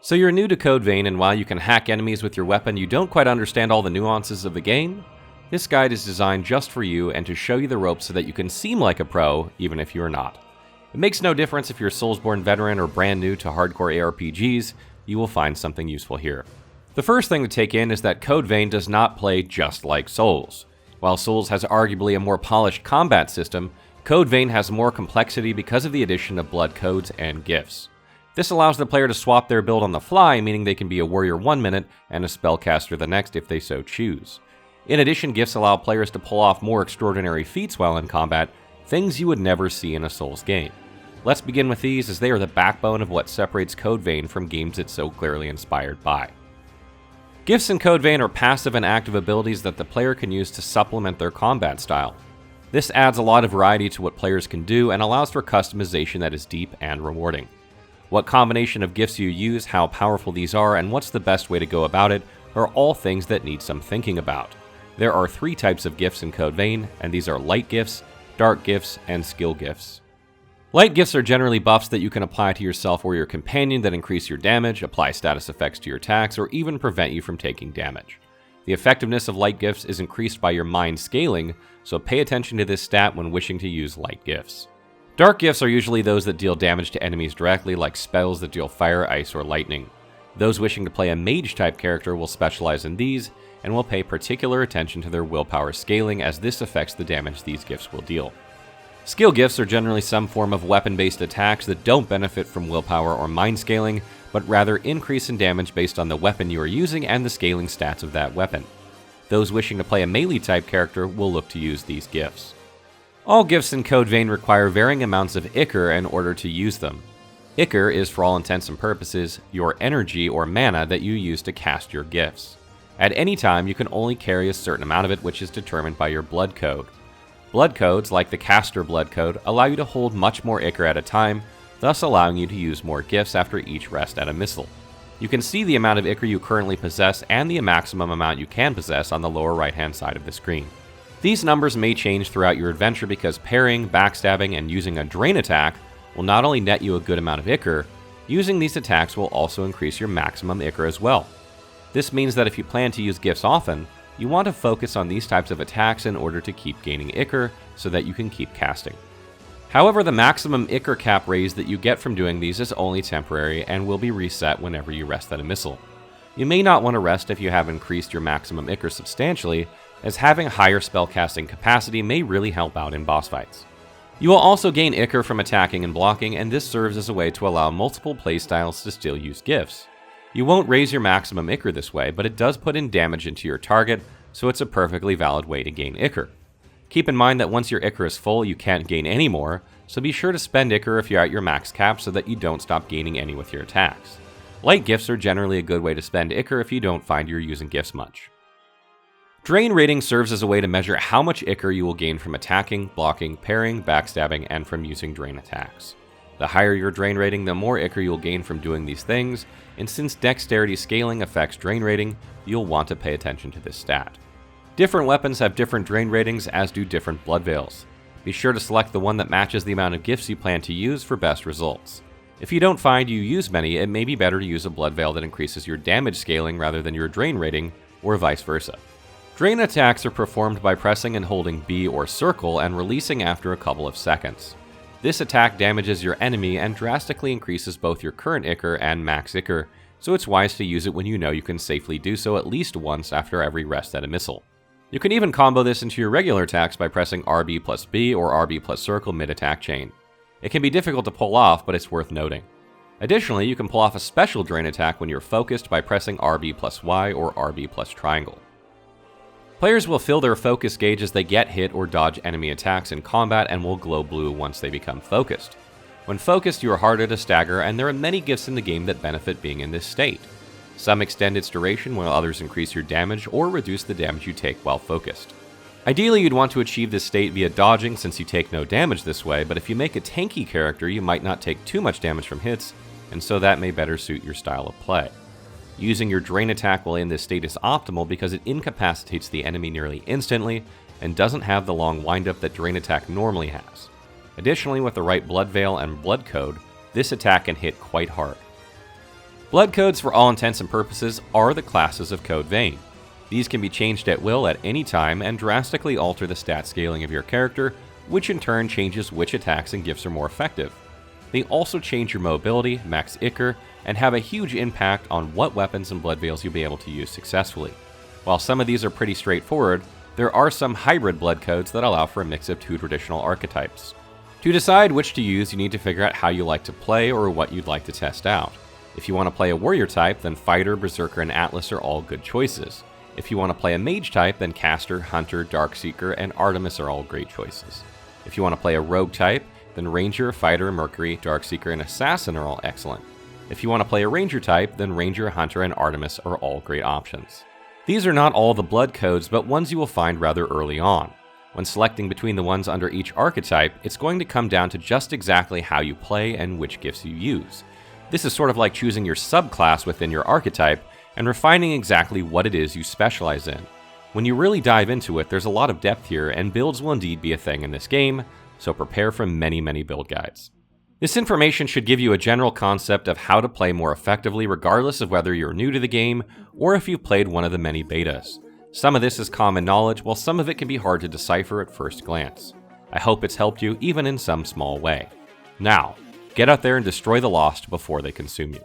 So you're new to Code Vein, and while you can hack enemies with your weapon, you don't quite understand all the nuances of the game? This guide is designed just for you and to show you the ropes so that you can seem like a pro, even if you're not. It makes no difference if you're a Soulsborne veteran or brand new to hardcore ARPGs, you will find something useful here. The first thing to take in is that Code Vein does not play just like Souls. While Souls has arguably a more polished combat system, Code Vein has more complexity because of the addition of blood codes and gifts. This allows the player to swap their build on the fly, meaning they can be a warrior 1 minute and a spellcaster the next if they so choose. In addition, gifts allow players to pull off more extraordinary feats while in combat, things you would never see in a Souls game. Let's begin with these, as they are the backbone of what separates Code Vein from games it's so clearly inspired by. Gifts in Code Vein are passive and active abilities that the player can use to supplement their combat style. This adds a lot of variety to what players can do and allows for customization that is deep and rewarding. What combination of gifts you use, how powerful these are, and what's the best way to go about it are all things that need some thinking about. There are 3 types of gifts in Code Vein, and these are light gifts, dark gifts, and skill gifts. Light gifts are generally buffs that you can apply to yourself or your companion that increase your damage, apply status effects to your attacks, or even prevent you from taking damage. The effectiveness of light gifts is increased by your mind scaling, so pay attention to this stat when wishing to use light gifts. Dark gifts are usually those that deal damage to enemies directly, like spells that deal fire, ice, or lightning. Those wishing to play a mage-type character will specialize in these, and will pay particular attention to their willpower scaling, as this affects the damage these gifts will deal. Skill gifts are generally some form of weapon-based attacks that don't benefit from willpower or mind scaling, but rather increase in damage based on the weapon you are using and the scaling stats of that weapon. Those wishing to play a melee-type character will look to use these gifts. All gifts in Code Vein require varying amounts of Ichor in order to use them. Ichor is, for all intents and purposes, your energy or mana that you use to cast your gifts. At any time, you can only carry a certain amount of it, which is determined by your blood code. Blood codes, like the caster blood code, allow you to hold much more Ichor at a time, thus allowing you to use more gifts after each rest at a missile. You can see the amount of Ichor you currently possess and the maximum amount you can possess on the lower right-hand side of the screen. These numbers may change throughout your adventure because parrying, backstabbing, and using a drain attack will not only net you a good amount of Ichor, using these attacks will also increase your maximum Ichor as well. This means that if you plan to use gifts often, you want to focus on these types of attacks in order to keep gaining Ichor so that you can keep casting. However, the maximum Ichor cap raise that you get from doing these is only temporary and will be reset whenever you rest at a missile. You may not want to rest if you have increased your maximum Ichor substantially, as having higher spellcasting capacity may really help out in boss fights. You will also gain Ichor from attacking and blocking, and this serves as a way to allow multiple playstyles to still use gifts. You won't raise your maximum Ichor this way, but it does put in damage into your target, so it's a perfectly valid way to gain Ichor. Keep in mind that once your Ichor is full, you can't gain any more, so be sure to spend Ichor if you're at your max cap so that you don't stop gaining any with your attacks. Light gifts are generally a good way to spend Ichor if you don't find you're using gifts much. Drain rating serves as a way to measure how much Ichor you will gain from attacking, blocking, parrying, backstabbing, and from using drain attacks. The higher your drain rating, the more Ichor you'll gain from doing these things, and since dexterity scaling affects drain rating, you'll want to pay attention to this stat. Different weapons have different drain ratings, as do different blood veils. Be sure to select the one that matches the amount of gifts you plan to use for best results. If you don't find you use many, it may be better to use a blood veil that increases your damage scaling rather than your drain rating, or vice versa. Drain attacks are performed by pressing and holding B or circle and releasing after a couple of seconds. This attack damages your enemy and drastically increases both your current Ichor and max Ichor, so it's wise to use it when you know you can safely do so at least once after every rest at a missile. You can even combo this into your regular attacks by pressing RB plus B or RB plus circle mid-attack chain. It can be difficult to pull off, but it's worth noting. Additionally, you can pull off a special drain attack when you're focused by pressing RB plus Y or RB plus triangle. Players will fill their focus gauge as they get hit or dodge enemy attacks in combat and will glow blue once they become focused. When focused, you are harder to stagger, and there are many gifts in the game that benefit being in this state. Some extend its duration, while others increase your damage or reduce the damage you take while focused. Ideally, you'd want to achieve this state via dodging since you take no damage this way, but if you make a tanky character, you might not take too much damage from hits, and so that may better suit your style of play. Using your drain attack while in this state is optimal because it incapacitates the enemy nearly instantly and doesn't have the long windup that drain attack normally has. Additionally, with the right blood veil and blood code, this attack can hit quite hard. Blood codes, for all intents and purposes, are the classes of Code Vein. These can be changed at will at any time and drastically alter the stat scaling of your character, which in turn changes which attacks and gifts are more effective. They also change your mobility, max Ichor, and have a huge impact on what weapons and blood veils you'll be able to use successfully. While some of these are pretty straightforward, there are some hybrid blood codes that allow for a mix of two traditional archetypes. To decide which to use, you need to figure out how you like to play or what you'd like to test out. If you want to play a warrior type, then Fighter, Berserker, and Atlas are all good choices. If you want to play a mage type, then Caster, Hunter, Darkseeker, and Artemis are all great choices. If you want to play a rogue type, then Ranger, Fighter, Mercury, Darkseeker, and Assassin are all excellent. If you want to play a Ranger type, then Ranger, Hunter, and Artemis are all great options. These are not all the blood codes, but ones you will find rather early on. When selecting between the ones under each archetype, it's going to come down to just exactly how you play and which gifts you use. This is sort of like choosing your subclass within your archetype and refining exactly what it is you specialize in. When you really dive into it, there's a lot of depth here, and builds will indeed be a thing in this game, so prepare for many build guides. This information should give you a general concept of how to play more effectively regardless of whether you're new to the game or if you've played one of the many betas. Some of this is common knowledge, while some of it can be hard to decipher at first glance. I hope it's helped you even in some small way. Now, get out there and destroy the Lost before they consume you.